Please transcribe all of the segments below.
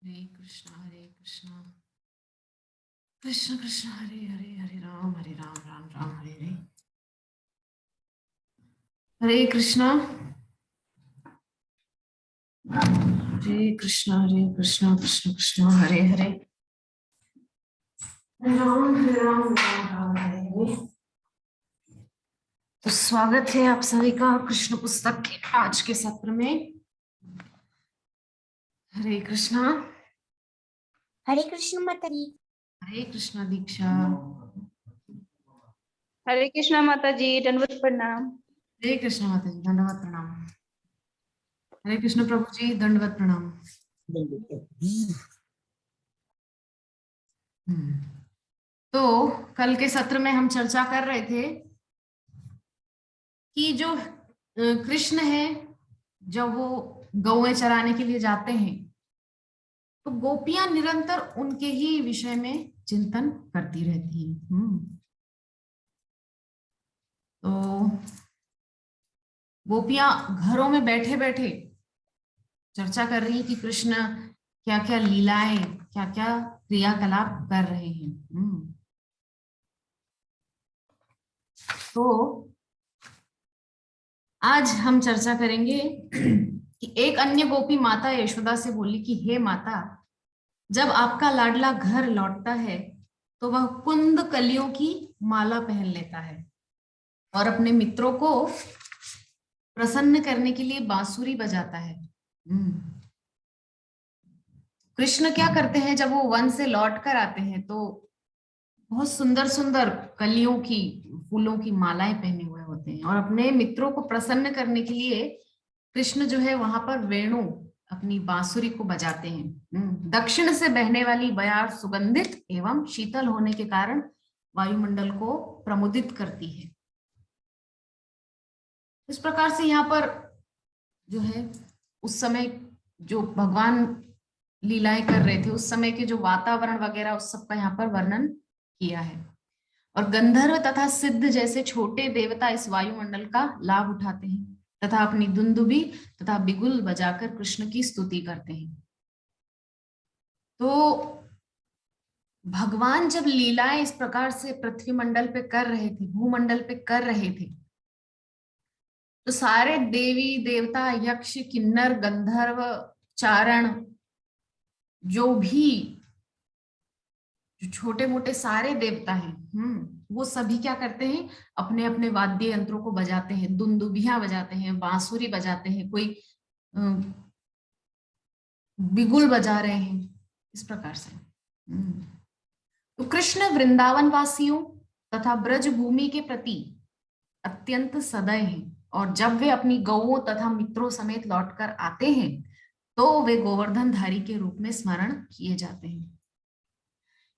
हरे कृष्णा कृष्ण कृष्ण हरे हरे हरे राम राम राम हरे हरे। हरे कृष्णा हरे कृष्णा कृष्ण कृष्ण हरे हरे राम राम हरे हरे। तो स्वागत है आप सभी का कृष्ण पुस्तक के आज के सत्र में। हरे कृष्णा। हरे कृष्ण माता जी। हरे कृष्णा दीक्षा। हरे कृष्णा माता जी, दंडवत प्रणाम। हरे कृष्ण माता जी दंडवत प्रणाम। हरे कृष्ण प्रभु जी दंडवत प्रणाम। तो कल के सत्र में हम चर्चा कर रहे थे कि जो कृष्ण है जब वो गौएं चराने के लिए जाते हैं तो गोपियां निरंतर उनके ही विषय में चिंतन करती रहती हैं। तो गोपियां घरों में बैठे बैठे चर्चा कर रही कि कृष्ण क्या क्या लीलाएं क्या क्या क्रियाकलाप कर रहे हैं। तो आज हम चर्चा करेंगे कि एक अन्य गोपी माता यशोदा से बोली कि हे माता, जब आपका लाडला घर लौटता है तो वह कुंद कलियों की माला पहन लेता है और अपने मित्रों को प्रसन्न करने के लिए बांसुरी बजाता है। कृष्ण क्या करते हैं जब वो वन से लौट कर आते हैं तो बहुत सुंदर सुंदर कलियों की फूलों की मालाएं पहने हुए होते हैं और अपने मित्रों को प्रसन्न करने के लिए कृष्ण जो है वहां पर वेणु अपनी बांसुरी को बजाते हैं। दक्षिण से बहने वाली बयार सुगंधित एवं शीतल होने के कारण वायुमंडल को प्रमुदित करती है। इस प्रकार से यहाँ पर जो है उस समय जो भगवान लीलाएं कर रहे थे उस समय के जो वातावरण वगैरह उस सब का यहाँ पर वर्णन किया है। और गंधर्व तथा सिद्ध जैसे छोटे देवता इस वायुमंडल का लाभ उठाते हैं तथा अपनी दुंदुभी तथा बिगुल बजाकर कृष्ण की स्तुति करते हैं। तो भगवान जब लीलाएं इस प्रकार से पृथ्वी मंडल पे कर रहे थे, भूमंडल पे कर रहे थे, तो सारे देवी देवता यक्ष किन्नर गंधर्व चारण जो भी जो छोटे मोटे सारे देवता हैं, वो सभी क्या करते हैं, अपने अपने वाद्य यंत्रों को बजाते हैं, दुंदुभियां बजाते हैं, बांसुरी बजाते हैं, कोई बिगुल बजा रहे हैं, इस प्रकार से। तो कृष्ण वृंदावन वासियों तथा ब्रज भूमि के प्रति अत्यंत सदय हैं और जब वे अपनी गौओं तथा मित्रों समेत लौटकर आते हैं तो वे गोवर्धन धारी के रूप में स्मरण किए जाते हैं।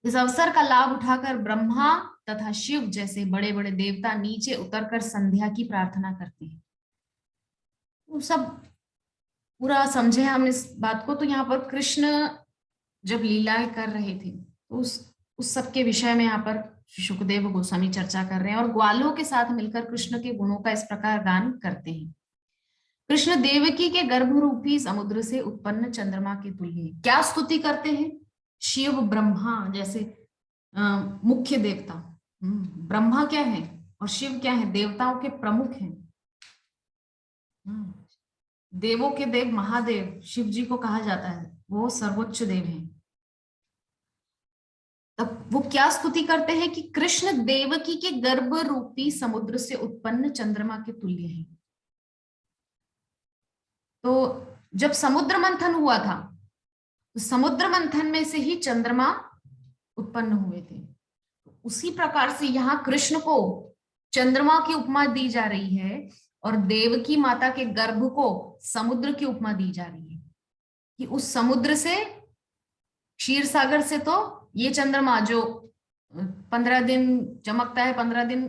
इस अवसर का लाभ उठाकर ब्रह्मा तथा शिव जैसे बड़े बड़े देवता नीचे उतरकर संध्या की प्रार्थना करते हैं। तो सब पूरा समझे हम इस बात को। तो यहाँ पर कृष्ण जब लीलाएं कर रहे थे तो उस सब के विषय में यहाँ पर सुखदेव गोस्वामी चर्चा कर रहे हैं और ग्वालों के साथ मिलकर कृष्ण के गुणों का इस प्रकार गान करते हैं। कृष्ण देवकी के गर्भ रूपी समुद्र से उत्पन्न चंद्रमा के तुल्य क्या स्तुति करते हैं। शिव ब्रह्मा जैसे मुख्य देवता, ब्रह्मा क्या है और शिव क्या है, देवताओं के प्रमुख हैं। देवों के देव महादेव शिव जी को कहा जाता है, वो सर्वोच्च देव हैं। तब वो क्या स्तुति करते हैं कि कृष्ण देवकी के गर्भ रूपी समुद्र से उत्पन्न चंद्रमा के तुल्य हैं। तो जब समुद्र मंथन हुआ था तो समुद्र मंथन में से ही चंद्रमा उत्पन्न हुए थे। उसी प्रकार से यहाँ कृष्ण को चंद्रमा की उपमा दी जा रही है और देवकी माता के गर्भ को समुद्र की उपमा दी जा रही है कि उस समुद्र से, क्षीर सागर से तो ये चंद्रमा जो 15 दिन चमकता है, 15 दिन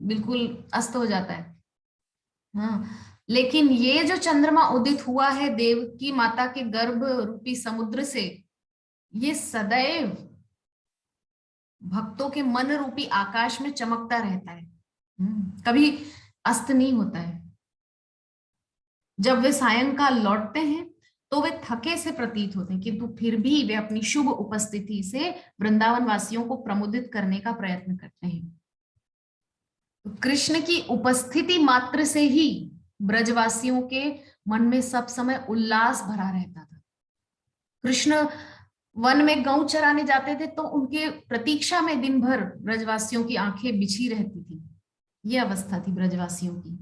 बिल्कुल अस्त हो जाता है। लेकिन ये जो चंद्रमा उदित हुआ है देवकी माता के गर्भ रूपी समुद्र से, ये सदैव भक्तों के मन रूपी आकाश में चमकता रहता है, कभी अस्त नहीं होता है। जब वे सायंकाल लौटते हैं तो वे थके से प्रतीत होते हैं, किंतु फिर भी वे अपनी शुभ उपस्थिति से वृंदावन वासियों को प्रमुदित करने का प्रयत्न करते हैं। तो कृष्ण की उपस्थिति मात्र से ही ब्रजवासियों के मन में सब समय उल्लास भरा रहता था। कृष्ण वन में गौ चराने जाते थे तो उनके प्रतीक्षा में दिन भर ब्रजवासियों की आंखें बिछी रहती थी। ये अवस्था थी ब्रजवासियों की।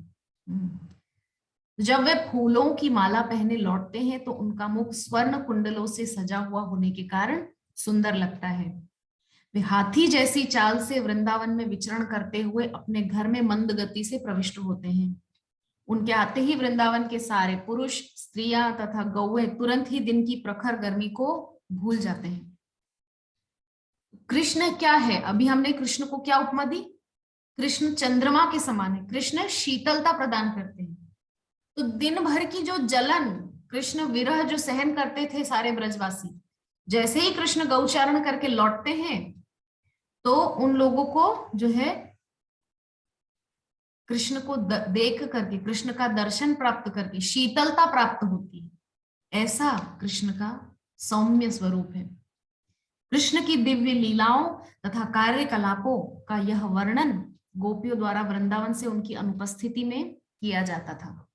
जब वे फूलों की माला पहने लौटते हैं तो उनका मुख स्वर्ण कुंडलों से सजा हुआ होने के कारण सुंदर लगता है। वे हाथी जैसी चाल से वृंदावन में विचरण करते हुए अपने घर में मंद गति से प्रविष्ट होते हैं। उनके आते ही वृंदावन के सारे पुरुष, स्त्रियां तथा गौएं तुरंत ही दिन की प्रखर गर्मी को भूल जाते हैं। कृष्ण क्या है? अभी हमने कृष्ण को क्या उपमा दी? कृष्ण चंद्रमा के समान है। कृष्ण शीतलता प्रदान करते हैं। तो दिन भर की जो जलन, कृष्ण विरह जो सहन करते थे सारे ब्रजवासी, जैसे ही कृष्ण गौचारण करके लौटते हैं तो उन लोगों को जो है कृष्ण को देख करके, कृष्ण का दर्शन प्राप्त करके शीतलता प्राप्त होती है। ऐसा कृष्ण का सौम्य स्वरूप है। कृष्ण की दिव्य लीलाओं तथा कार्यकलापों का यह वर्णन गोपियों द्वारा वृंदावन से उनकी अनुपस्थिति में किया जाता था।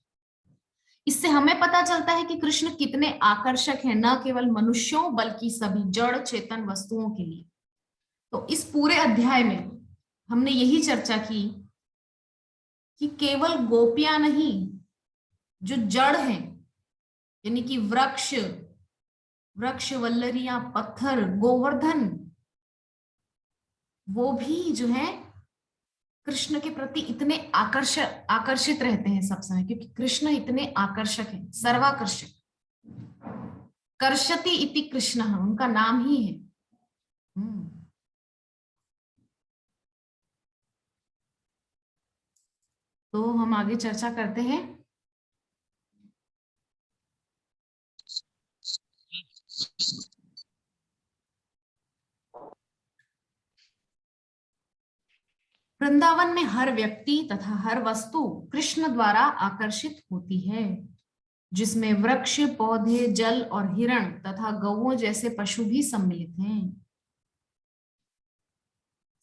इससे हमें पता चलता है कि कृष्ण कितने आकर्षक हैं, न केवल मनुष्यों बल्कि सभी जड़ चेतन वस्तुओं के लिए। तो इस पूरे अध्याय में हमने यही चर्चा की कि केवल गोपियां नहीं, जो जड़ हैं, यानी कि वृक्ष वल्लरियां, पत्थर, गोवर्धन, वो भी जो है कृष्ण के प्रति इतने आकर्षित रहते हैं सब समय, क्योंकि कृष्ण इतने आकर्षक हैं, सर्वाकर्षक। कर्षति इति कृष्ण, उनका नाम ही है। तो हम आगे चर्चा करते हैं। वृंदावन में हर व्यक्ति तथा हर वस्तु कृष्ण द्वारा आकर्षित होती है, जिसमें वृक्ष, पौधे, जल और हिरण तथा गौओं जैसे पशु भी सम्मिलित हैं।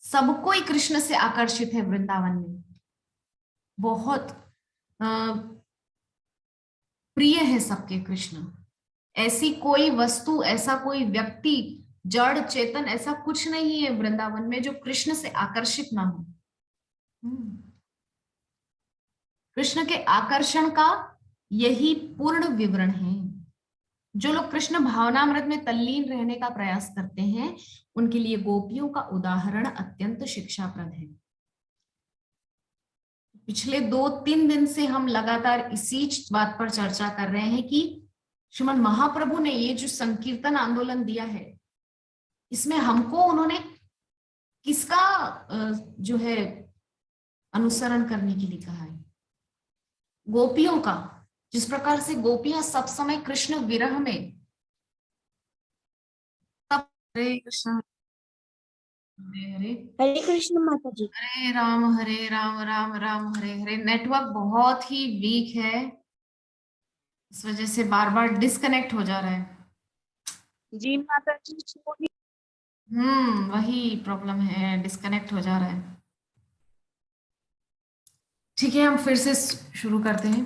सब कोई कृष्ण से आकर्षित है वृंदावन में, बहुत प्रिय है सबके कृष्ण। ऐसी कोई वस्तु, ऐसा कोई व्यक्ति, जड़ चेतन, ऐसा कुछ नहीं है वृंदावन में जो कृष्ण से आकर्षित ना हो। कृष्ण के आकर्षण का यही पूर्ण विवरण है। जो लोग कृष्ण भावनामृत में तल्लीन रहने का प्रयास करते हैं, उनके लिए गोपियों का उदाहरण अत्यंत शिक्षाप्रद है। पिछले 2-3 दिन से हम लगातार इसी बात पर चर्चा कर रहे हैं कि श्रीमद् महाप्रभु ने ये जो संकीर्तन आंदोलन दिया है, इसमें हमको उन्होंने किसका जो है अनुसरण करने के लिए कहा है? गोपियों का। जिस प्रकार से गोपियां सब समय कृष्ण विरह में, तब हरे कृष्ण हरे हरे हरे कृष्ण माता जी। हरे राम राम राम हरे हरे। नेटवर्क बहुत ही वीक है, इस वजह से बार बार डिस्कनेक्ट हो जा रहा है। जी माता जी। वही प्रॉब्लम है, डिस्कनेक्ट हो जा रहा है। ठीक है, हम फिर से शुरू करते हैं।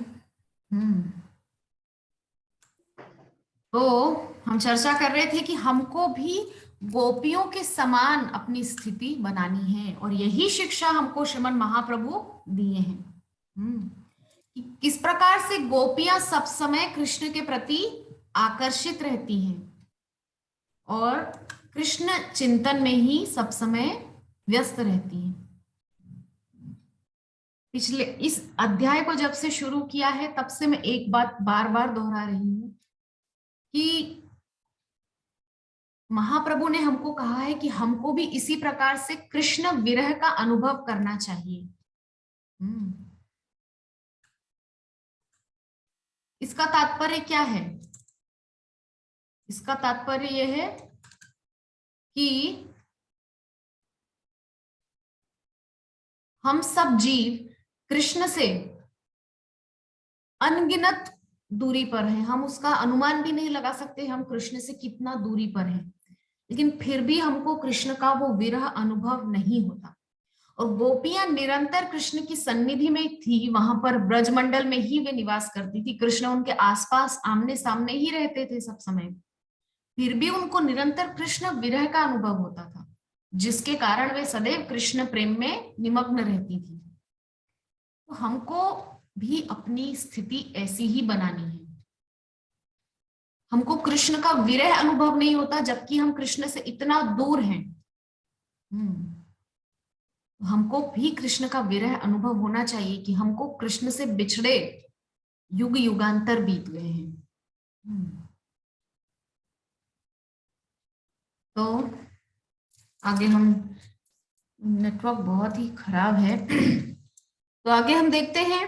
तो हम चर्चा कर रहे थे कि हमको भी गोपियों के समान अपनी स्थिति बनानी है, और यही शिक्षा हमको श्रीमद् महाप्रभु दिए हैं। कि किस प्रकार से गोपियां सब समय कृष्ण के प्रति आकर्षित रहती हैं और कृष्ण चिंतन में ही सब समय व्यस्त रहती हैं। पिछले इस अध्याय को जब से शुरू किया है, तब से मैं एक बात बार बार दोहरा रही हूं कि महाप्रभु ने हमको कहा है कि हमको भी इसी प्रकार से कृष्ण विरह का अनुभव करना चाहिए। इसका तात्पर्य क्या है? इसका तात्पर्य यह है कि हम सब जीव कृष्ण से अनगिनत दूरी पर हैं, हम उसका अनुमान भी नहीं लगा सकते हम कृष्ण से कितना दूरी पर हैं, लेकिन फिर भी हमको कृष्ण का वो विरह अनुभव नहीं होता। और गोपियां निरंतर कृष्ण की सन्निधि में थी, वहां पर ब्रजमंडल में ही वे निवास करती थी, कृष्ण उनके आसपास आमने सामने ही रहते थे सब समय, फिर भी उनको निरंतर कृष्ण विरह का अनुभव होता था, जिसके कारण वे सदैव कृष्ण प्रेम में निमग्न रहती थी। तो हमको भी अपनी स्थिति ऐसी ही बनानी है। हमको कृष्ण का विरह अनुभव नहीं होता जबकि हम कृष्ण से इतना दूर हैं। हमको भी कृष्ण का विरह अनुभव होना चाहिए कि हमको कृष्ण से बिछड़े युग युगांतर बीत गए हैं। तो आगे हम, नेटवर्क बहुत ही खराब है तो आगे हम देखते हैं,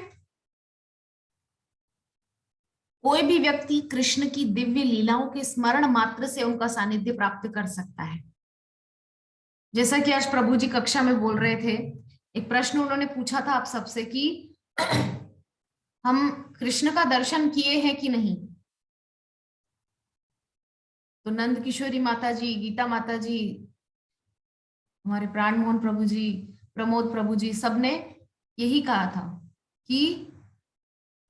कोई भी व्यक्ति कृष्ण की दिव्य लीलाओं के स्मरण मात्र से उनका सानिध्य प्राप्त कर सकता है। जैसा कि आज प्रभु जी कक्षा में बोल रहे थे, एक प्रश्न उन्होंने पूछा था आप सबसे कि हम कृष्ण का दर्शन किए हैं कि नहीं। तो नंद किशोरी माता जी, गीता माता जी, हमारे प्राण मोहन प्रभु जी, प्रमोद प्रभु जी, सबने यही कहा था कि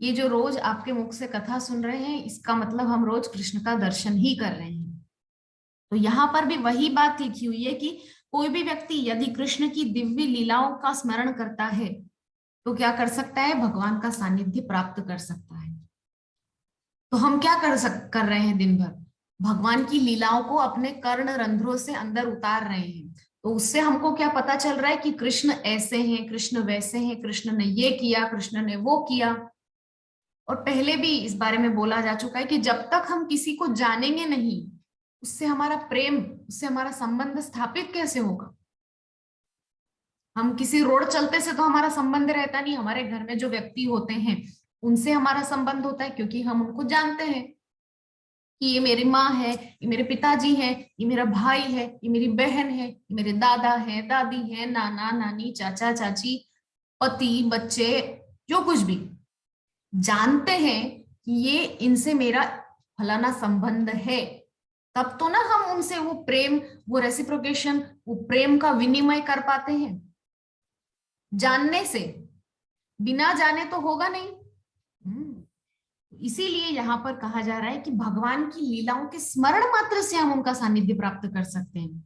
ये जो रोज आपके मुख से कथा सुन रहे हैं, इसका मतलब हम रोज कृष्ण का दर्शन ही कर रहे हैं। तो यहाँ पर भी वही बात लिखी हुई है कि कोई भी व्यक्ति यदि कृष्ण की दिव्य लीलाओं का स्मरण करता है तो क्या कर सकता है, भगवान का सानिध्य प्राप्त कर सकता है। तो हम क्या कर रहे हैं, दिन भर भगवान की लीलाओं को अपने कर्ण रंध्रों से अंदर उतार रहे हैं। तो उससे हमको क्या पता चल रहा है कि कृष्ण ऐसे हैं, कृष्ण वैसे हैं, कृष्ण ने ये किया, कृष्ण ने वो किया। और पहले भी इस बारे में बोला जा चुका है कि जब तक हम किसी को जानेंगे नहीं, उससे हमारा प्रेम, उससे हमारा संबंध स्थापित कैसे होगा। हम किसी रोड चलते से तो हमारा संबंध रहता नहीं, हमारे घर में जो व्यक्ति होते हैं उनसे हमारा संबंध होता है, क्योंकि हम उनको जानते हैं कि ये मेरी माँ है, ये मेरे पिताजी हैं, ये मेरा भाई है, ये मेरी बहन है, ये मेरे दादा है, दादी है, नाना नानी, चाचा चाची, पति, बच्चे, जो कुछ भी जानते हैं कि ये इनसे मेरा फलाना संबंध है। तब तो ना हम उनसे वो प्रेम, वो रेसिप्रोकेशन, वो प्रेम का विनिमय कर पाते हैं। जानने से, बिना जाने तो होगा नहीं। इसीलिए यहाँ पर कहा जा रहा है कि भगवान की लीलाओं के स्मरण मात्र से हम उनका सानिध्य प्राप्त कर सकते हैं।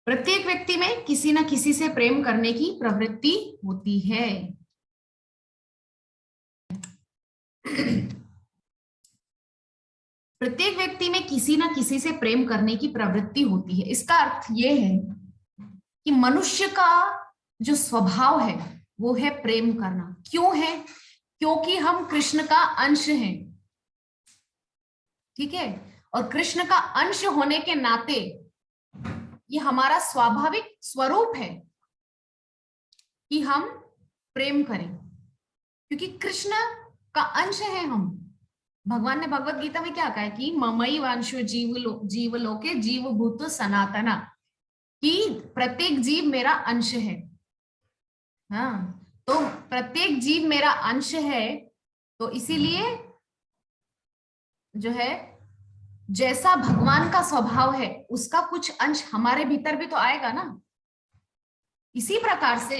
प्रत्येक व्यक्ति में किसी न किसी से प्रेम करने की प्रवृत्ति होती है। प्रत्येक व्यक्ति में किसी न किसी से प्रेम करने की प्रवृत्ति होती है। इसका अर्थ यह है कि मनुष्य का जो स्वभाव है वो है प्रेम करना। क्यों है? क्योंकि हम कृष्ण का अंश हैं, ठीक है। और कृष्ण का अंश होने के नाते ये हमारा स्वाभाविक स्वरूप है कि हम प्रेम करें, क्योंकि कृष्ण का अंश है हम। भगवान ने भगवत गीता में क्या कहा है कि ममई वांशो जीवलोके जीवभूत सनातना, कि प्रत्येक जीव मेरा अंश है। हाँ, तो प्रत्येक जीव मेरा अंश है, तो इसीलिए जो है जैसा भगवान का स्वभाव है उसका कुछ अंश हमारे भीतर भी तो आएगा ना। इसी प्रकार से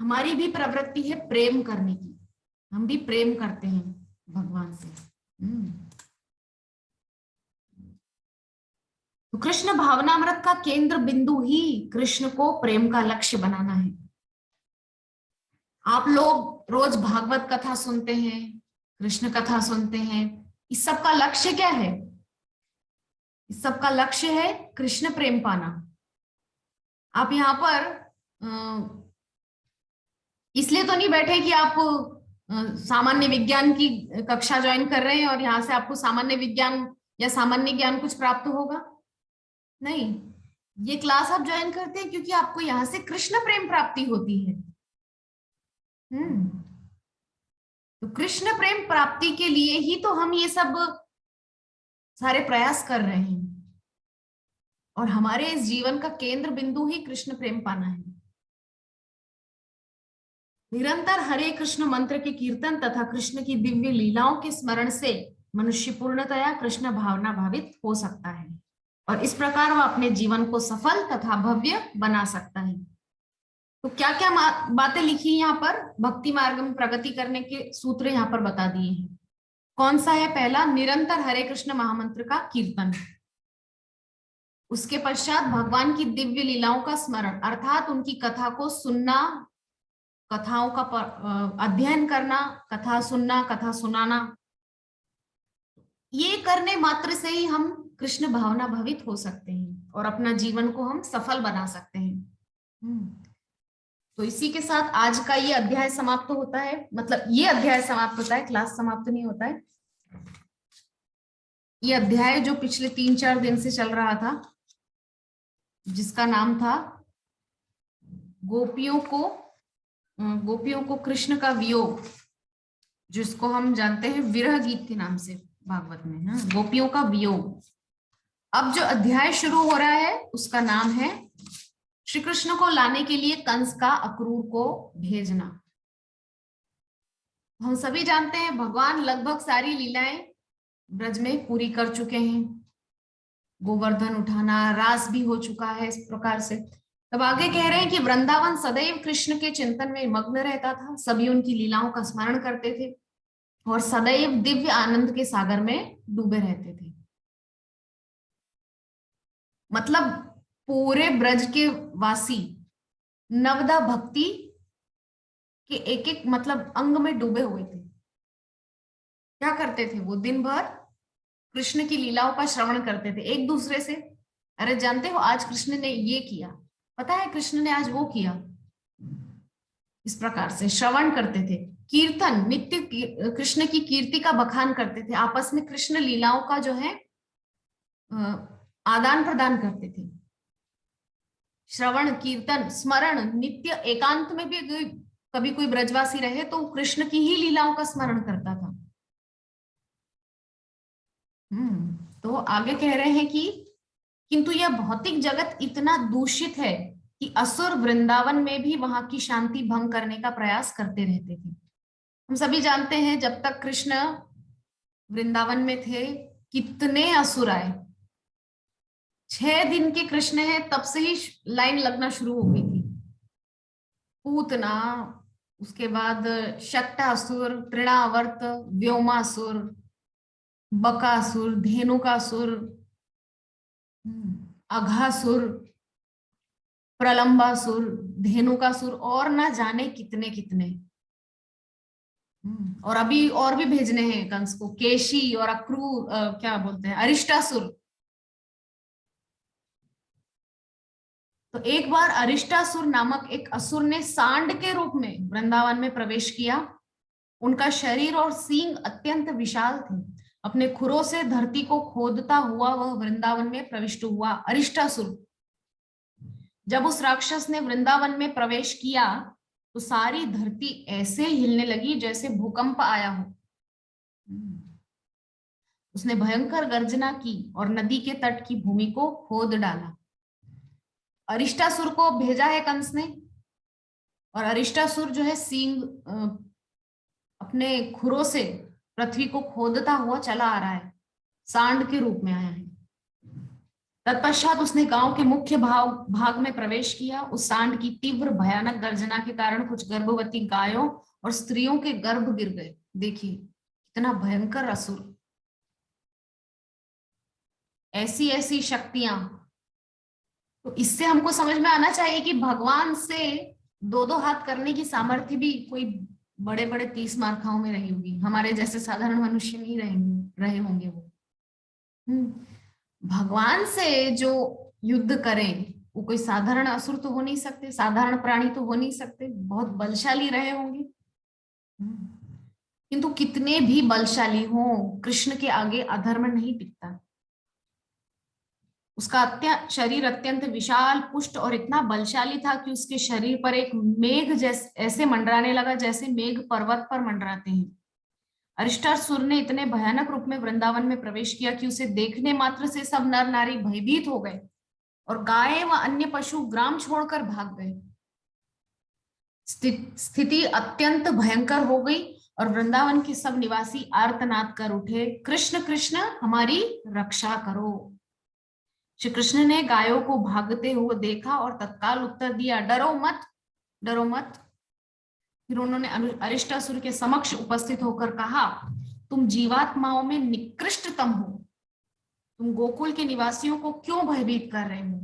हमारी भी प्रवृत्ति है प्रेम करने की, हम भी प्रेम करते हैं भगवान से। तो कृष्ण भावनामृत का केंद्र बिंदु ही कृष्ण को प्रेम का लक्ष्य बनाना है। आप लोग रोज भागवत कथा सुनते हैं, कृष्ण कथा सुनते हैं, इस सब का लक्ष्य क्या है? इस सब का लक्ष्य है कृष्ण प्रेम पाना। आप यहाँ पर इसलिए तो नहीं बैठे कि आप सामान्य विज्ञान की कक्षा ज्वाइन कर रहे हैं और यहाँ से आपको सामान्य विज्ञान या सामान्य ज्ञान कुछ प्राप्त होगा। नहीं, ये क्लास आप ज्वाइन करते हैं क्योंकि आपको यहाँ से कृष्ण प्रेम प्राप्ति होती है। तो कृष्ण प्रेम प्राप्ति के लिए ही तो हम ये सब सारे प्रयास कर रहे हैं, और हमारे इस जीवन का केंद्र बिंदु ही कृष्ण प्रेम पाना है। निरंतर हरे कृष्ण मंत्र के कीर्तन तथा कृष्ण की दिव्य लीलाओं के स्मरण से मनुष्य पूर्णतया कृष्ण भावना भावित हो सकता है और इस प्रकार वह अपने जीवन को सफल तथा भव्य बना सकता है। तो क्या क्या बातें लिखी यहाँ पर, भक्ति मार्ग में प्रगति करने के सूत्र यहाँ पर बता दिए हैं। कौन सा है? पहला, निरंतर हरे कृष्ण महामंत्र का कीर्तन। उसके पश्चात भगवान की दिव्य लीलाओं का स्मरण, अर्थात उनकी कथा को सुनना, कथाओं का अध्ययन करना, कथा सुनना, कथा सुनाना। ये करने मात्र से ही हम कृष्ण भावना भवित हो सकते हैं और अपना जीवन को हम सफल बना सकते हैं। तो इसी के साथ आज का ये अध्याय समाप्त होता है, मतलब ये अध्याय समाप्त होता है, क्लास समाप्त नहीं होता है। ये अध्याय जो पिछले 3-4 दिन से चल रहा था, जिसका नाम था गोपियों को कृष्ण का वियोग, जिसको हम जानते हैं विरह गीत के नाम से भागवत में, हाँ, गोपियों का वियोग। अब जो अध्याय शुरू हो रहा है उसका नाम है श्री कृष्ण को लाने के लिए कंस का अक्रूर को भेजना। हम सभी जानते हैं भगवान लगभग सारी लीलाएं ब्रज में पूरी कर चुके हैं। गोवर्धन उठाना, रास भी हो चुका है इस प्रकार से। तब आगे कह रहे हैं कि वृंदावन सदैव कृष्ण के चिंतन में मग्न रहता था, सभी उनकी लीलाओं का स्मरण करते थे और सदैव दिव्य आनंद के सागर में डूबे रहते थे। मतलब पूरे ब्रज के वासी नवदा भक्ति के एक एक मतलब अंग में डूबे हुए थे। क्या करते थे वो? दिन भर कृष्ण की लीलाओं का श्रवण करते थे एक दूसरे से। अरे जानते हो आज कृष्ण ने ये किया, पता है कृष्ण ने आज वो किया, इस प्रकार से श्रवण करते थे। कीर्तन, नित्य कृष्ण की कीर्ति का बखान करते थे, आपस में कृष्ण लीलाओं का जो है आदान प्रदान करते थे। श्रवण, कीर्तन, स्मरण, नित्य एकांत में भी कभी कोई ब्रजवासी रहे तो कृष्ण की ही लीलाओं का स्मरण करता था। तो आगे कह रहे हैं कि किंतु यह भौतिक जगत इतना दूषित है कि असुर वृंदावन में भी वहां की शांति भंग करने का प्रयास करते रहते थे। हम सभी जानते हैं जब तक कृष्ण वृंदावन में थे कितने असुर आए। 6 दिन के कृष्ण है तब से ही लाइन लगना शुरू हो गई थी। पूतना, उसके बाद शक्टासुर, तृणावर्त, व्योमासुर, बकासुर, धेनुकासुर, अघासुर, प्रलंबासुर, धेनुकासुर और ना जाने कितने कितने। और अभी और भी भेजने हैं कंस को, केशी और अक्रूर, क्या बोलते हैं, अरिष्टासुर। तो एक बार अरिष्टासुर नामक एक असुर ने सांड के रूप में वृंदावन में प्रवेश किया। उनका शरीर और सींग अत्यंत विशाल थे। अपने खुरों से धरती को खोदता हुआ वह वृंदावन में प्रविष्ट हुआ। अरिष्टासुर, जब उस राक्षस ने वृंदावन में प्रवेश किया तो सारी धरती ऐसे हिलने लगी जैसे भूकंप आया हो। उसने भयंकर गर्जना की और नदी के तट की भूमि को खोद डाला। अरिष्टासुर को भेजा है कंस ने, और अरिष्टासुर जो है सींग अपने खुरों से पृथ्वी को खोदता हुआ चला आ रहा है, सांड के रूप में आया है। तत्पश्चात उसने गांव के मुख्य भाग में प्रवेश किया। उस सांड की तीव्र भयानक गर्जना के कारण कुछ गर्भवती गायों और स्त्रियों के गर्भ गिर गए। देखिए कितना भयंकर असुर, ऐसी ऐसी शक्तियां। तो इससे हमको समझ में आना चाहिए कि भगवान से 2-2 हाथ करने की सामर्थ्य भी कोई बड़े बड़े 30 मार्खाओं में रही होगी, हमारे जैसे साधारण मनुष्य नहीं रहे होंगे वो। भगवान से जो युद्ध करें वो कोई साधारण असुर तो हो नहीं सकते, साधारण प्राणी तो हो नहीं सकते, बहुत बलशाली रहे होंगे। किंतु कितने भी बलशाली हो, कृष्ण के आगे अधर्म नहीं टिकता। उसका शरीर अत्यंत विशाल, पुष्ट और इतना बलशाली था कि उसके शरीर पर एक मेघ जैसे ऐसे मंडराने लगा जैसे मेघ पर्वत पर मंडराते हैं। अरिष्टासुर ने इतने भयानक रूप में वृंदावन में प्रवेश किया कि उसे देखने मात्र से सब नर नारी भयभीत हो गए और गाय व अन्य पशु ग्राम छोड़कर भाग गए। स्थिति अत्यंत भयंकर हो गई और वृंदावन के सब निवासी आर्तनाद कर उठे, कृष्ण कृष्ण हमारी रक्षा करो। श्री कृष्ण ने गायों को भागते हुए देखा और तत्काल उत्तर दिया, डरो मत, डरो मत। फिर उन्होंने अरिष्टासुर के समक्ष उपस्थित होकर कहा, तुम जीवात्माओं में निकृष्टतम हो, तुम गोकुल के निवासियों को क्यों भयभीत कर रहे हो,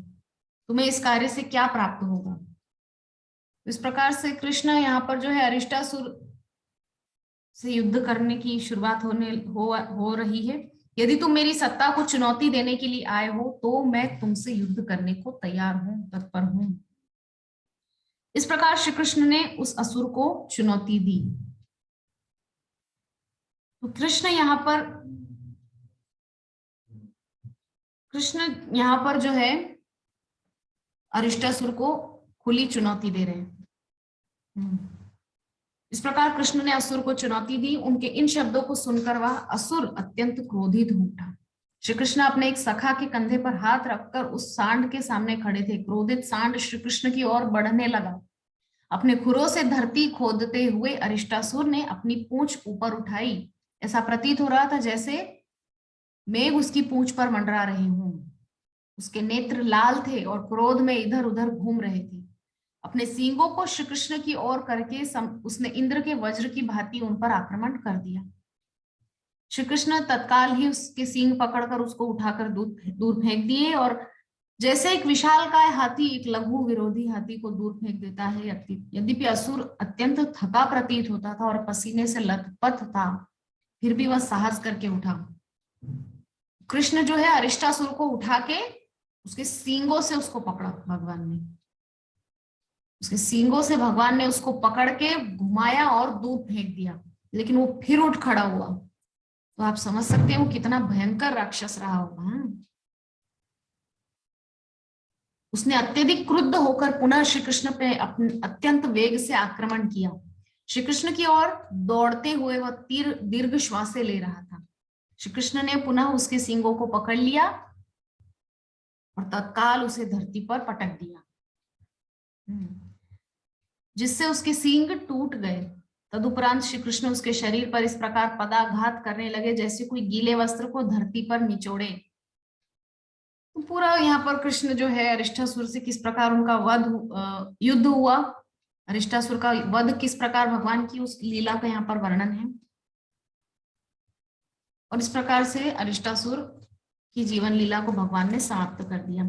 तुम्हें इस कार्य से क्या प्राप्त होगा। इस प्रकार से कृष्ण यहाँ पर जो है अरिष्टासुर से युद्ध करने की शुरुआत हो रही है। यदि तुम मेरी सत्ता को चुनौती देने के लिए आए हो तो मैं तुमसे युद्ध करने को तैयार हूं, तत्पर हूं। इस प्रकार श्री कृष्ण ने उस असुर को चुनौती दी। तो कृष्ण यहाँ पर जो है अरिष्टासुर को खुली चुनौती दे रहे हैं। इस प्रकार कृष्ण ने असुर को चुनौती दी। उनके इन शब्दों को सुनकर वह असुर अत्यंत क्रोधित हो उठा। श्री कृष्ण अपने एक सखा के कंधे पर हाथ रखकर उस सांड के सामने खड़े थे। क्रोधित सांड श्री कृष्ण की ओर बढ़ने लगा। अपने खुरों से धरती खोदते हुए अरिष्टासुर ने अपनी पूंछ ऊपर उठाई। ऐसा प्रतीत हो रहा था जैसे मेघ उसकी पूंछ पर मंडरा रहे हूं। उसके नेत्र लाल थे और क्रोध में इधर उधर घूम रहे थे। अपने सींगों को श्री कृष्ण की ओर करके उसने इंद्र के वज्र की भांति उन पर आक्रमण कर दिया। श्री कृष्ण तत्काल ही उसके सींग पकड़कर उसको उठाकर दूर फेंक दिए और जैसे एक विशालकाय हाथी एक लघु विरोधी हाथी को दूर फेंक देता है, यद्यपि असुर अत्यंत थका प्रतीत होता था और पसीने से लथपथ था, फिर भी वह साहस करके उठा। कृष्ण जो है अरिष्टासुर को उठा के उसके सींगों से उसको पकड़ा। भगवान ने उसके सींगों से भगवान ने उसको पकड़ के घुमाया और दूर फेंक दिया, लेकिन वो फिर उठ खड़ा हुआ। तो आप समझ सकते हैं वो कितना भयंकर राक्षस रहा होगा। उसने अत्यधिक क्रुद्ध होकर पुनः श्री कृष्ण पे अत्यंत वेग से आक्रमण किया। श्री कृष्ण की ओर दौड़ते हुए वह दीर्घ श्वासें ले रहा था। श्री कृष्ण ने पुनः उसके सींगों को पकड़ लिया और तत्काल उसे धरती पर पटक दिया, जिससे उसके सींग टूट गए। तदुपरांत श्री कृष्ण उसके शरीर पर इस प्रकार पदाघात करने लगे जैसे कोई गीले वस्त्र को धरती पर निचोड़े। तो पूरा यहाँ पर कृष्ण जो है अरिष्टासुर से किस प्रकार उनका युद्ध हुआ, अरिष्टासुर का वध किस प्रकार भगवान की उस लीला का यहाँ पर वर्णन है। और इस प्रकार से अरिष्टासुर की जीवन लीला को भगवान ने समाप्त कर दिया।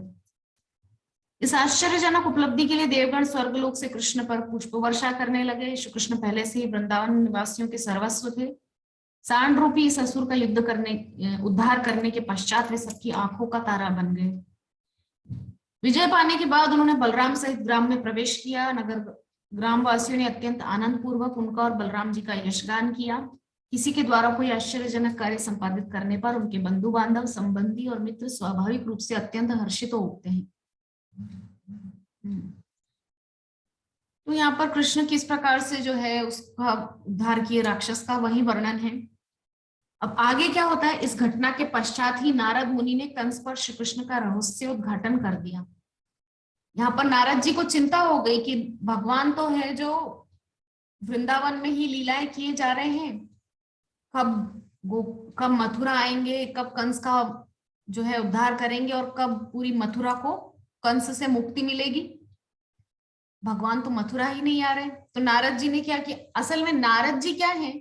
इस आश्चर्यजनक उपलब्धि के लिए देवगण स्वर्गलोक से कृष्ण पर पुष्प वर्षा करने लगे। श्री कृष्ण पहले से ही वृंदावन निवासियों के सर्वस्व थे। सांड रूपी इस असुर का उद्धार करने के पश्चात वे सबकी आंखों का तारा बन गए। विजय पाने के बाद उन्होंने बलराम सहित ग्राम में प्रवेश किया। ग्रामवासियों ने अत्यंत आनंद पूर्वक उनका और बलराम जी का यशगान किया। किसी के द्वारा कोई आश्चर्यजनक कार्य संपादित करने पर उनके बंधु बांधव, संबंधी और मित्र स्वाभाविक रूप से अत्यंत हर्षित हो उठते हैं। तो यहाँ पर कृष्ण किस प्रकार से जो है उसका उद्धार किए राक्षस का, वही वर्णन है। अब आगे क्या होता है, इस घटना के पश्चात ही नारद मुनि ने कंस पर श्री कृष्ण का रहस्य उद्घाटन कर दिया। यहाँ पर नारद जी को चिंता हो गई कि भगवान तो है जो वृंदावन में ही लीलाएं किए जा रहे हैं, कब मथुरा आएंगे, कब कंस का जो है उद्धार करेंगे और कब पूरी मथुरा को कंस से मुक्ति मिलेगी। भगवान तो मथुरा ही नहीं आ रहे। तो नारद जी ने क्या किया, असल में नारद जी क्या है,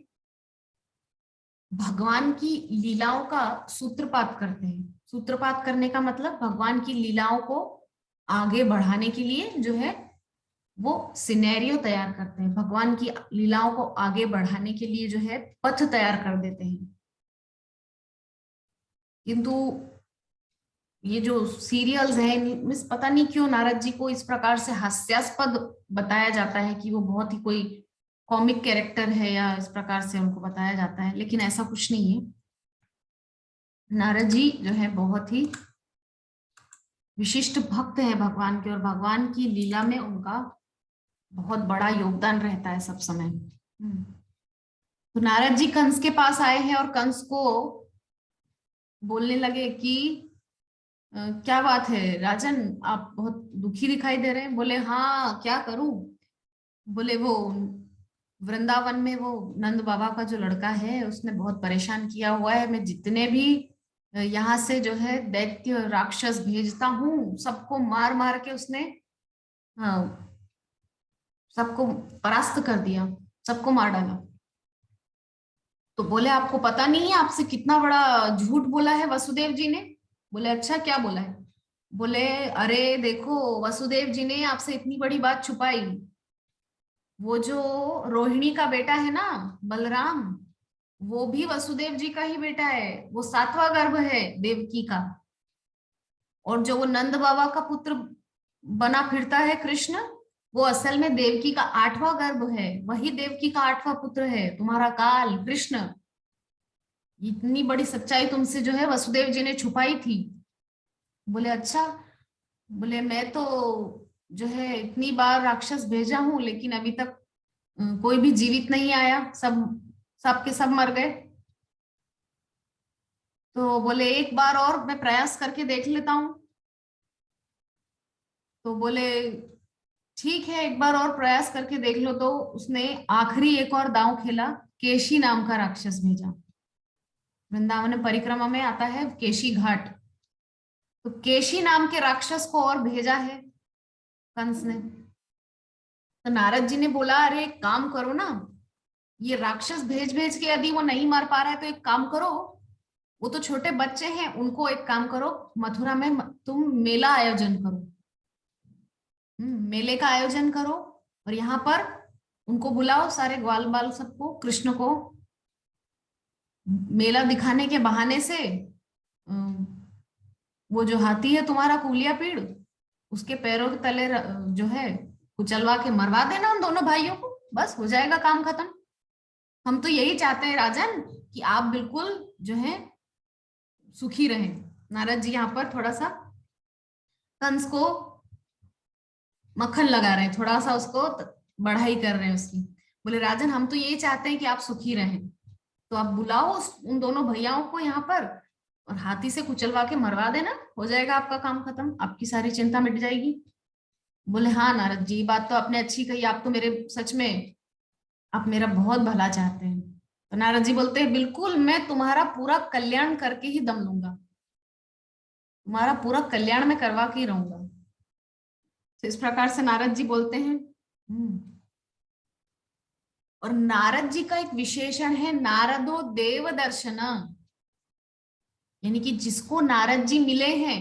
भगवान की लीलाओं का सूत्रपात करते हैं। सूत्रपात करने का मतलब भगवान की लीलाओं को आगे बढ़ाने के लिए जो है वो सिनेरियो तैयार करते हैं। भगवान की लीलाओं को आगे बढ़ाने के लिए जो है पथ तैयार कर देते हैं। किंतु ये जो सीरियल्स हैं, पता नहीं क्यों नारद जी को इस प्रकार से हास्यास्पद बताया जाता है कि वो बहुत ही कोई कॉमिक कैरेक्टर है या इस प्रकार से उनको बताया जाता है, लेकिन ऐसा कुछ नहीं है। नारद जी जो है बहुत ही विशिष्ट भक्त है भगवान के और भगवान की लीला में उनका बहुत बड़ा योगदान रहता है सब समय। तो नारद जी कंस के पास आए हैं और कंस को बोलने लगे कि क्या बात है राजन, आप बहुत दुखी दिखाई दे रहे हैं। बोले हाँ क्या करूं, बोले वो वृंदावन में वो नंद बाबा का जो लड़का है उसने बहुत परेशान किया हुआ है। मैं जितने भी यहाँ से जो है दैत्य राक्षस भेजता हूँ सबको मार मार के उसने सबको परास्त कर दिया, सबको मार डाला। तो बोले आपको पता नहीं है आपसे कितना बड़ा झूठ बोला है वसुदेव जी ने। बोले अच्छा क्या बोला है। बोले अरे देखो वसुदेव जी ने आपसे इतनी बड़ी बात छुपाई। वो जो रोहिणी का बेटा है ना बलराम, वो भी वसुदेव जी का ही बेटा है, वो 7वां गर्भ है देवकी का। और जो वो नंद बाबा का पुत्र बना फिरता है कृष्ण, वो असल में देवकी का 8वां गर्भ है, वही देवकी का 8वां पुत्र है तुम्हारा काल कृष्ण। इतनी बड़ी सच्चाई तुमसे जो है वसुदेव जी ने छुपाई थी। बोले अच्छा। बोले मैं तो जो है इतनी बार राक्षस भेजा हूं लेकिन अभी तक कोई भी जीवित नहीं आया, सब के सब मर गए। तो बोले एक बार और मैं प्रयास करके देख लेता हूं। तो बोले ठीक है एक बार और प्रयास करके देख लो। तो उसने आखिरी एक और दांव खेला, केशी नाम का राक्षस भेजा। वृंदावन परिक्रमा में आता है केशी घाट, तो केशी नाम के राक्षस को और भेजा है कंस ने। तो नारद जी ने बोला अरे एक काम करो ना, ये राक्षस भेज भेज के यदि वो नहीं मार पा रहा है तो एक काम करो, वो तो छोटे बच्चे हैं, उनको एक काम करो मथुरा में तुम मेला आयोजन करो। मेले का आयोजन करो और यहाँ पर उनको बुलाओ सारे ग्वाल बाल सबको, कृष्ण को मेला दिखाने के बहाने से वो जो हाथी है तुम्हारा कूलिया पीड़, उसके पैरों के तले जो है कुचलवा के मरवा देना उन दोनों भाइयों को, बस हो जाएगा काम खत्म। हम तो यही चाहते हैं राजन कि आप बिल्कुल जो है सुखी रहें। नारद जी यहाँ पर थोड़ा सा कंस को मक्खन लगा रहे हैं, थोड़ा सा उसको बढ़ाई कर रहे हैं उसकी। बोले राजन हम तो यही चाहते हैं कि आप सुखी रहें, तो आप बुलाओ उन दोनों भैयाओं को यहाँ पर और हाथी से कुचलवा के मरवा देना, हो जाएगा आपका काम खत्म, आपकी सारी चिंता मिट जाएगी। बोले हाँ नारद जी बात तो आपने अच्छी कही, आप तो मेरे सच में आप मेरा बहुत भला चाहते हैं। तो नारद जी बोलते हैं बिल्कुल मैं तुम्हारा पूरा कल्याण करके ही दम लूंगा, तुम्हारा पूरा कल्याण मैं करवा के ही रहूंगा। तो इस प्रकार से नारद जी बोलते हैं। और नारद जी का एक विशेषण है नारदो देव दर्शन, यानी कि जिसको नारद जी मिले हैं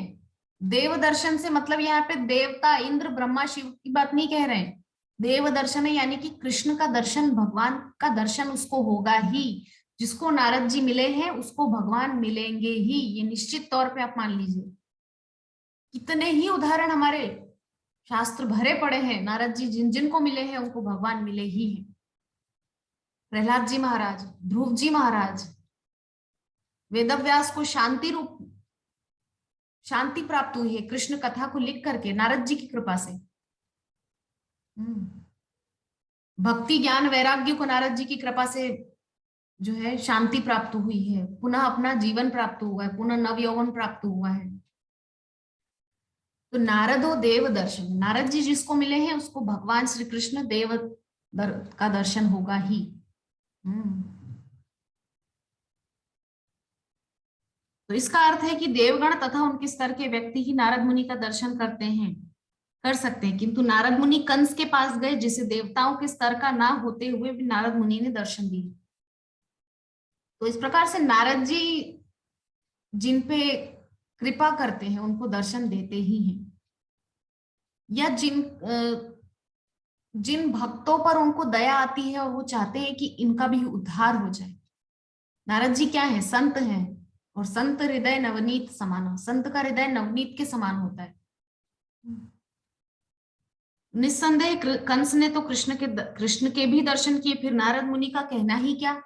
देव दर्शन से मतलब यहाँ पे देवता इंद्र ब्रह्मा शिव की बात नहीं कह रहे हैं, देव दर्शन है यानी कि कृष्ण का दर्शन, भगवान का दर्शन उसको होगा ही। जिसको नारद जी मिले हैं उसको भगवान मिलेंगे ही, ये निश्चित तौर पे आप मान लीजिए। कितने ही उदाहरण हमारे शास्त्र भरे पड़े हैं, नारद जी जिन जिनको मिले हैं उनको भगवान मिले ही हैं। प्रहलाद जी महाराज, ध्रुव जी महाराज, वेदव्यास को शांति प्राप्त हुई है कृष्ण कथा को लिख करके नारद जी की कृपा से। भक्ति ज्ञान वैराग्य को नारद जी की कृपा से जो है शांति प्राप्त हुई है, पुनः अपना जीवन प्राप्त हुआ है, पुनः नव यौवन प्राप्त हुआ है। तो नारदो देव दर्शन, नारद जी जिसको मिले हैं उसको भगवान श्री कृष्ण देव का दर्शन होगा ही। तो इसका अर्थ है कि देवगण तथा उनके स्तर के व्यक्ति ही नारद मुनि का दर्शन कर सकते हैं, किंतु नारद मुनि कंस के पास गए जिसे देवताओं के स्तर का ना होते हुए भी नारद मुनि ने दर्शन दिए। तो इस प्रकार से नारद जी जिन पे कृपा करते हैं उनको दर्शन देते ही हैं, या जिन भक्तों पर उनको दया आती है और वो चाहते हैं कि इनका भी उद्धार हो जाए। नारद जी क्या है, संत हैं, और संत हृदय नवनीत समान, संत का हृदय नवनीत के समान होता है। निस्संदेह कंस ने तो कृष्ण के भी दर्शन किए, फिर नारद मुनि का कहना ही क्या।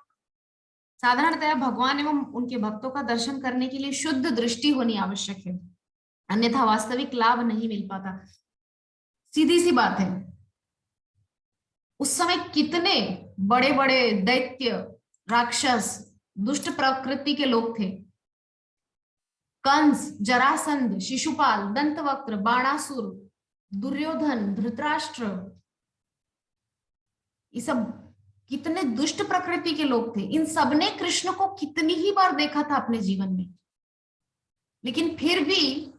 साधारणतः भगवान एवं उनके भक्तों का दर्शन करने के लिए शुद्ध दृष्टि होनी आवश्यक है, अन्यथा वास्तविक लाभ नहीं मिल पाता। सीधी सी बात है, उस समय कितने बड़े बड़े दैत्य राक्षस दुष्ट प्रकृति के लोग थे। कंस, जरासंध, शिशुपाल, दंतवक्त्र, बाणासुर, दुर्योधन, धृतराष्ट्र, ये सब कितने दुष्ट प्रकृति के लोग थे। इन सब ने कृष्ण को कितनी ही बार देखा था अपने जीवन में, लेकिन फिर भी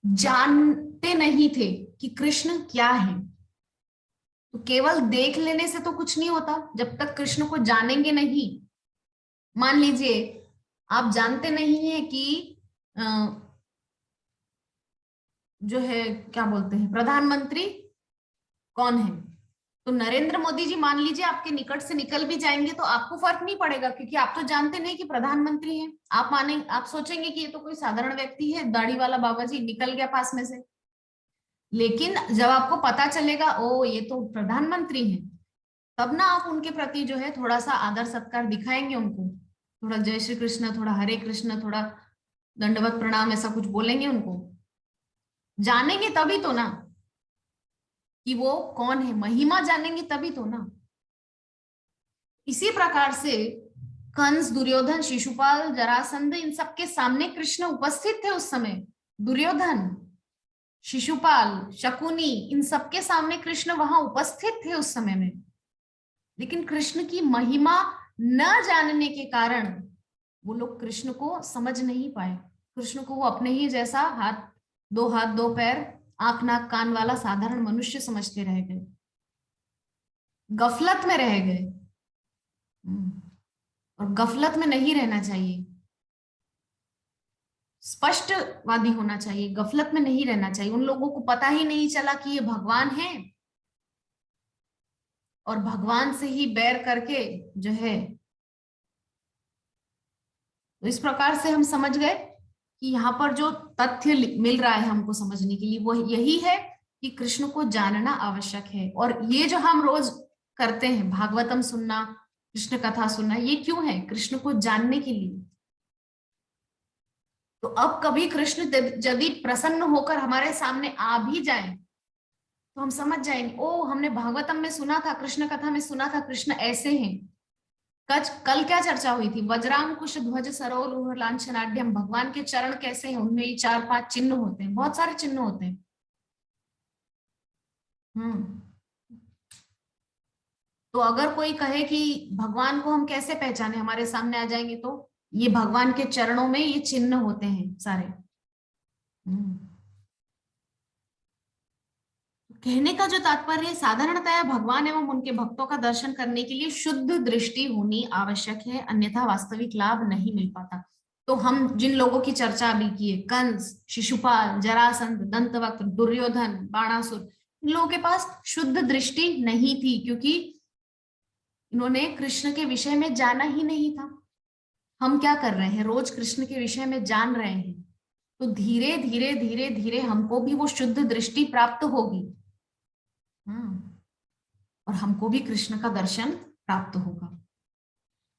जानते नहीं थे कि कृष्ण क्या है। तो केवल देख लेने से तो कुछ नहीं होता, जब तक कृष्ण को जानेंगे नहीं। मान लीजिए आप जानते नहीं है कि जो है क्या बोलते हैं प्रधानमंत्री कौन है, तो नरेंद्र मोदी जी मान लीजिए आपके निकट से निकल भी जाएंगे तो आपको फर्क नहीं पड़ेगा, क्योंकि आप तो जानते नहीं कि प्रधानमंत्री हैं। आप सोचेंगे कि ये तो कोई साधारण व्यक्ति है, दाढ़ी वाला बाबा जी निकल गया पास में से। लेकिन जब आपको पता चलेगा ओ ये तो प्रधानमंत्री हैं, तब ना आप उनके प्रति जो है थोड़ा सा आदर सत्कार दिखाएंगे, उनको थोड़ा जय श्री कृष्ण, थोड़ा हरे कृष्ण, थोड़ा दंडवत प्रणाम, ऐसा कुछ बोलेंगे उनको। जानेंगे तभी तो ना कि वो कौन है, महिमा जानेंगे तभी तो ना। इसी प्रकार से कंस, दुर्योधन, शिशुपाल, जरासंध, इन सबके सामने कृष्ण उपस्थित थे उस समय। दुर्योधन, शिशुपाल, शकुनी, इन सबके सामने कृष्ण वहां उपस्थित थे उस समय में, लेकिन कृष्ण की महिमा न जानने के कारण वो लोग कृष्ण को समझ नहीं पाए। कृष्ण को वो अपने ही जैसा हाथ दो पैर, आंख नाक कान वाला साधारण मनुष्य समझते रह गए, गफलत में रह गए। और गफलत में नहीं रहना चाहिए, स्पष्टवादी होना चाहिए, गफलत में नहीं रहना चाहिए। उन लोगों को पता ही नहीं चला कि ये भगवान है, और भगवान से ही बैर करके जो है, तो इस प्रकार से हम समझ गए कि यहाँ पर जो तथ्य मिल रहा है हमको समझने के लिए वो यही है कि कृष्ण को जानना आवश्यक है। और ये जो हम रोज करते हैं, भागवतम सुनना, कृष्ण कथा सुनना, ये क्यों है? कृष्ण को जानने के लिए। तो अब कभी कृष्ण यदि प्रसन्न होकर हमारे सामने आ भी जाए तो हम समझ जाएंगे, ओ हमने भागवतम में सुना था, कृष्ण कथा में सुना था, कृष्ण ऐसे हैं। कल क्या चर्चा हुई थी? वज्रांकुश ध्वज सरोरुह लांछनाढ्यम, भगवान के चरण कैसे हैं, उनमें ये 4-5 चिन्ह होते हैं, बहुत सारे चिन्ह होते हैं। तो अगर कोई कहे कि भगवान को हम कैसे पहचाने, हमारे सामने आ जाएंगे, तो ये भगवान के चरणों में ये चिन्ह होते हैं सारे। कहने का जो तात्पर्य है, साधारणतया भगवान एवं उनके भक्तों का दर्शन करने के लिए शुद्ध दृष्टि होनी आवश्यक है, अन्यथा वास्तविक लाभ नहीं मिल पाता। तो हम जिन लोगों की चर्चा अभी की है, कंस, शिशुपाल, जरासंध, दंतवक्र, दुर्योधन, बाणासुर, इन लोगों के पास शुद्ध दृष्टि नहीं थी, क्योंकि इन्होंने कृष्ण के विषय में जाना ही नहीं था। हम क्या कर रहे हैं? रोज कृष्ण के विषय में जान रहे हैं, तो धीरे धीरे धीरे धीरे हमको भी वो शुद्ध दृष्टि प्राप्त होगी, और हमको भी कृष्ण का दर्शन प्राप्त होगा।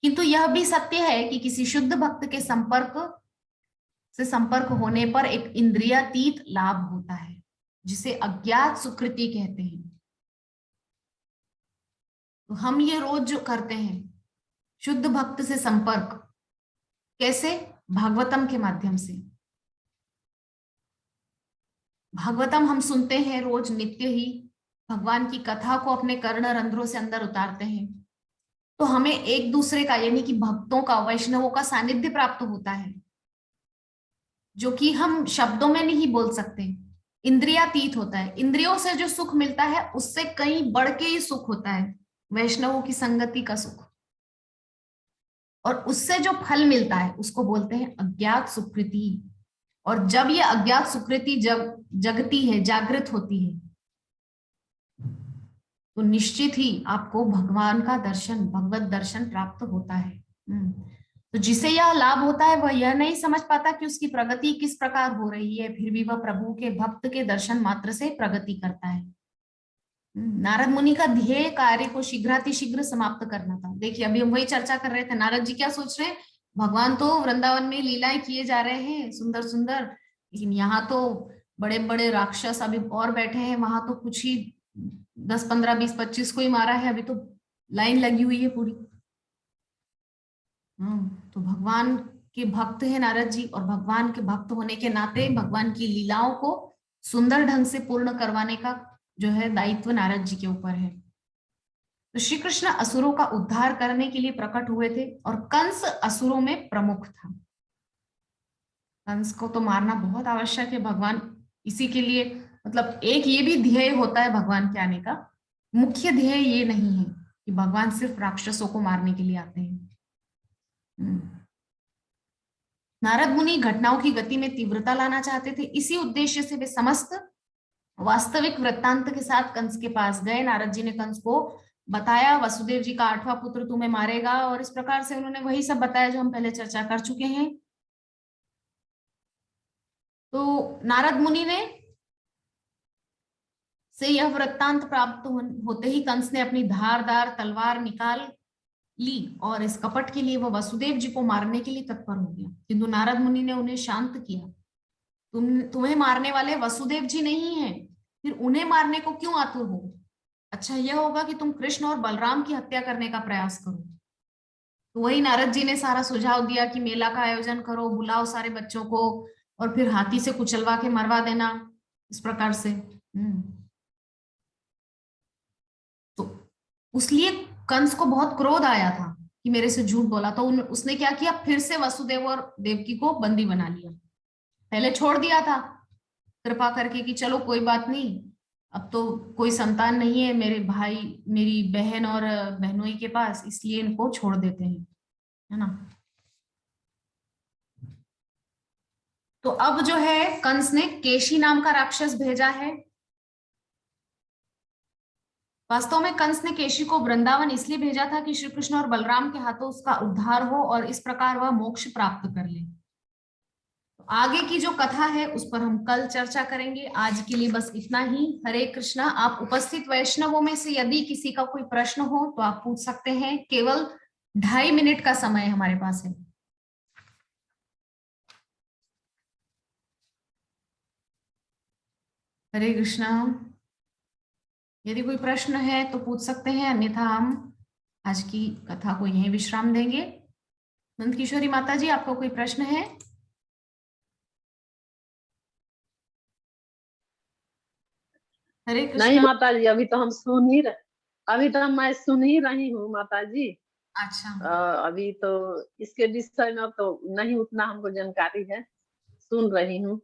किंतु यह भी सत्य है कि किसी शुद्ध भक्त के संपर्क होने पर एक इंद्रियातीत लाभ होता है, जिसे अज्ञात सुकृति कहते हैं। तो हम ये रोज जो करते हैं, शुद्ध भक्त से संपर्क कैसे? भागवतम के माध्यम से। भागवतम हम सुनते हैं रोज, नित्य ही भगवान की कथा को अपने कर्ण रंध्रों से अंदर उतारते हैं, तो हमें एक दूसरे का, यानी कि भक्तों का, वैष्णवों का सानिध्य प्राप्त होता है, जो कि हम शब्दों में नहीं बोल सकते। इंद्रियातीत होता है। इंद्रियों से जो सुख मिलता है उससे कहीं बढ़ के ही सुख होता है, वैष्णवों की संगति का सुख। और उससे जो फल मिलता है उसको बोलते हैं अज्ञात सुकृति। और जब ये अज्ञात सुकृति जगती है, जागृत होती है, तो निश्चित ही आपको भगवान का दर्शन, भगवत दर्शन प्राप्त होता है। तो जिसे यह लाभ होता है वह यह नहीं समझ पाता कि उसकी प्रगति किस प्रकार हो रही है, फिर भी वह प्रभु के भक्त के दर्शन मात्र से प्रगति करता है। नारद मुनि का ध्येय कार्य को शीघ्रातिशीघ्र समाप्त करना था। देखिए अभी हम वही चर्चा कर रहे थे, नारद जी क्या सोच रहे हैं? भगवान तो वृंदावन में लीलाएं किए जा रहे हैं सुंदर सुंदर, लेकिन यहाँ तो बड़े बड़े राक्षस अभी और बैठे हैं, वहां तो कुछ ही 10, 15, 20, 25 को ही मारा है, अभी तो लाइन लगी हुई है पूरी। तो भगवान के भक्त है नारद जी, और भगवान के भक्त होने के नाते भगवान की लीलाओं को सुंदर ढंग से पूर्ण करवाने का जो है दायित्व नारद जी के ऊपर है। तो श्री कृष्ण असुरों का उद्धार करने के लिए प्रकट हुए थे और कंस असुरों में प्रमुख था। कंस को तो मारना बहुत आवश्यक है, भगवान इसी के लिए, मतलब एक ये भी ध्येय होता है भगवान के आने का। मुख्य ध्येय ये नहीं है कि भगवान सिर्फ राक्षसों को मारने के लिए आते हैं। नारद मुनि घटनाओं की गति में तीव्रता लाना चाहते थे। इसी उद्देश्य से वे समस्त वास्तविक वृत्तांत के साथ कंस के पास गए। नारद जी ने कंस को बताया वसुदेव जी का 8वां पुत्र तुम्हें मारेगा, और इस प्रकार से उन्होंने वही सब बताया जो हम पहले चर्चा कर चुके हैं। तो नारद मुनि ने से यह वृत्तांत प्राप्त होते ही कंस ने अपनी धारदार तलवार निकाल ली और इस कपट के लिए वह वसुदेव जी को मारने के लिए तत्पर हो गया। किंतु नारद मुनि ने उन्हें शांत किया। तुम्हें मारने वाले वसुदेव जी नहीं हैं, फिर उन्हें मारने को क्यों आतुर हो? अच्छा यह होगा कि तुम कृष्ण और बलराम की हत्या करने का प्रयास करो। तो वही नारद जी ने सारा सुझाव दिया कि मेला का आयोजन करो, बुलाओ सारे बच्चों को और फिर हाथी से कुचलवा के मरवा देना, इस प्रकार से। तो उसलिए कंस को बहुत क्रोध आया था कि मेरे से झूठ बोला। तो उसने क्या किया, फिर से वसुदेव और देवकी को बंदी बना लिया। पहले छोड़ दिया था कृपा करके कि चलो कोई बात नहीं, अब तो कोई संतान नहीं है मेरे भाई मेरी बहन और बहनोई के पास, इसलिए इनको छोड़ देते हैं, है ना। तो अब जो है कंस ने केशी नाम का राक्षस भेजा है। वास्तव में कंस ने केशी को वृंदावन इसलिए भेजा था कि श्री कृष्ण और बलराम के हाथों उसका उद्धार हो और इस प्रकार वह मोक्ष प्राप्त कर ले। तो आगे की जो कथा है उस पर हम कल चर्चा करेंगे। आज के लिए बस इतना ही। हरे कृष्णा। आप उपस्थित वैष्णवों में से यदि किसी का कोई प्रश्न हो तो आप पूछ सकते हैं। केवल 2.5 मिनट का समय हमारे पास है। हरे कृष्णा। यदि कोई प्रश्न है तो पूछ सकते हैं, अन्यथा हम आज की कथा को यहीं विश्राम देंगे। नंद किशोरी माता जी, आपका कोई प्रश्न है? हरे नहीं कृष्णा। माता जी, अभी तो मैं सुन ही रही हूँ माता जी। अच्छा, अभी तो इसके विषय में तो नहीं उतना हमको जानकारी है, सुन रही हूँ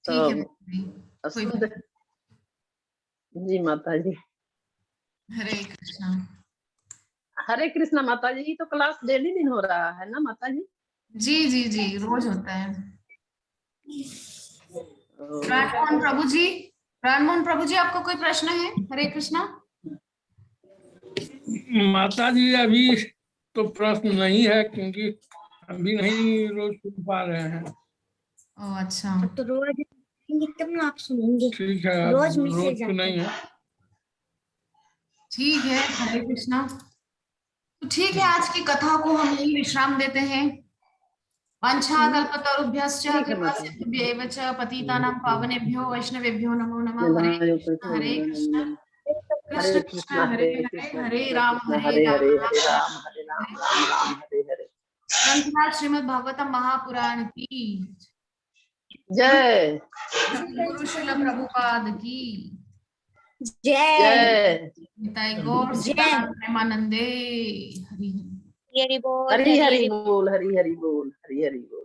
ठीक है। तो कोई सुन बात। जी माता जी। हरे कृष्णा। हरे कृष्णा माता जी। तो क्लास डेली दिन हो रहा है ना माता जी? जी जी जी, रोज होता है। ओ, प्राणमोहन प्रभु जी, प्राणमोहन प्रभु जी, आपको कोई प्रश्न है? हरे कृष्णा। माता जी अभी तो प्रश्न नहीं है, क्योंकि हम भी नहीं रोज सुन पा रहे हैं। ओ अच्छा, तो रोज तब ना आप सुनेंगे। ठीक है, रोज रोज मैसेज तो नहीं है। ठीक है। हरे कृष्णा। तो ठीक है, आज की कथा को हम यही विश्राम देते हैं। वाञ्छाकल्पतरुभ्यश्च ठीक है कृपा माता जी। सिन्धुभ्येव च पतितानां पावनेभ्यो वैष्णवेभ्यो नमो नमः। हरे कृष्ण हरे कृष्ण कृष्ण हरे कृष्ण कृष्णा हरे हरे हरे, कृष्णा हरे कृष्णा राम कृष्णा हरे हरे राम हरे, राम हरे राम राम हरे राम हरे। राम राम हरे हरे। ग्रंथराज श्रीमद् भागवतम महापुराण की जय सतगुरु श्रील प्रभुपाद की जय जय। निताई गौर जय। सीताराम प्रेमानंदे। हरि हरि। हरि बोल हरी हरी हरि बोल, हरी हरी बोल, हरी हरी बोल।